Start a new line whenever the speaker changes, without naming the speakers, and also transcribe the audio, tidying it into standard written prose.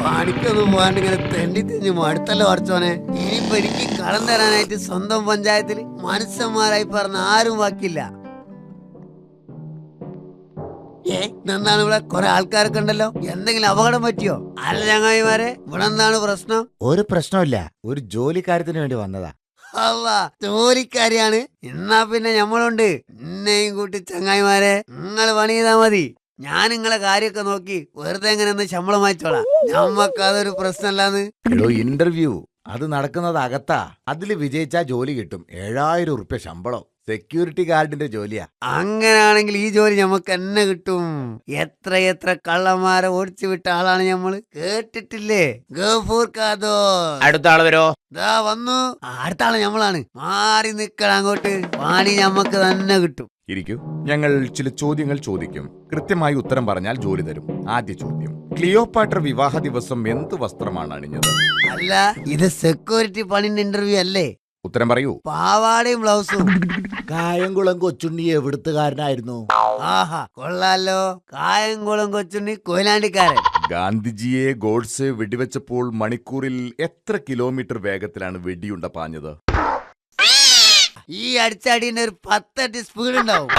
പണിക്കൊന്നും പോകാണ്ട് ഇങ്ങനെ തെണ്ടി തിരിഞ്ഞ് മടുത്തല്ലോ കുറച്ചോനെ. ഇനിയിപ്പോ എനിക്ക് കടം തരാനായിട്ട് സ്വന്തം പഞ്ചായത്തിൽ മനുഷ്യന്മാരായി പറഞ്ഞ ആരും വാക്കില്ല. എന്താണ് ഇവിടെ കുറെ ആൾക്കാരൊക്കെ ഉണ്ടല്ലോ, എന്തെങ്കിലും അപകടം പറ്റിയോ? അല്ല ചങ്ങായിമാരെ, ഇവിടെ എന്താണ് പ്രശ്നം?
ഒരു പ്രശ്നമില്ല, ഒരു ജോലിക്കാര്യത്തിന് വേണ്ടി വന്നതാ.
അല്ല, ജോലിക്കാരിയാണ്. എന്നാ പിന്നെ ഞമ്മളുണ്ട്. എന്നെയും കൂട്ടി ചങ്ങായിമാരെ നിങ്ങൾ പണി ചെയ്താ മതി. ഞാൻ നിങ്ങളെ കാര്യമൊക്കെ നോക്കി വെറുതെ എങ്ങനെ ഒന്ന് ശമ്പളം വാങ്ങിച്ചോളാം. ഞമ്മക്ക് അതൊരു പ്രശ്നമല്ലാന്ന്.
ഇന്റർവ്യൂ അത് നടക്കുന്നത് അകത്താ. അതില് വിജയിച്ചാ ജോലി കിട്ടും. 7000 ഉറുപ്യ ശമ്പളം. സെക്യൂരിറ്റി ഗാർഡിന്റെ ജോലിയാ.
അങ്ങനെയാണെങ്കിൽ ഈ ജോലി ഞമ്മക്ക് തന്നെ കിട്ടും. എത്ര കള്ളന്മാരെ ഓടിച്ചു വിട്ട ആളാണ് ഞമ്മള്. കേട്ടിട്ടില്ലേ? ഗഫൂർ ഖാദോ.
അടുത്ത ആള് വരോ?
ദാ വന്നു. അടുത്ത ആള് ഞമ്മളാണ്. മാറി നിക്കണം അങ്ങോട്ട്. പണി ഞമ്മക്ക് തന്നെ കിട്ടും.
ഇരിക്കൂ, ഞങ്ങൾ ചില ചോദ്യങ്ങൾ ചോദിക്കും. കൃത്യമായി ഉത്തരം പറഞ്ഞാൽ ജോലി തരും. ആദ്യ ചോദ്യം, ക്ലിയോപാട്ര വിവാഹ ദിവസം എന്ത് വസ്ത്രമാണ് അണിഞ്ഞത്?
അല്ല, ഇത് സെക്യൂരിറ്റി പണിന്റെ ഇന്റർവ്യൂ അല്ലേ?
ഉത്തരം പറയൂ.
പാവാടയും ബ്ലൗസും.
കായംകുളം കൊച്ചുണ്ണി എവിടുത്തുകാരനായിരുന്നു?
ആഹാ, കൊള്ളാലോ. കായംകുളം കൊച്ചുണ്ണി കൊയിലാണ്ടിക്കാരൻ.
ഗാന്ധിജിയെ ഗോഡ്സെ വെടിവെച്ചപ്പോൾ മണിക്കൂറിൽ എത്ര കിലോമീറ്റർ വേഗത്തിലാണ് വെടിയുണ്ട പാഞ്ഞത്?
ഈ അടിച്ചടീന്റെ ഒരു 10 സ്പീഡ് ഉണ്ടാവും.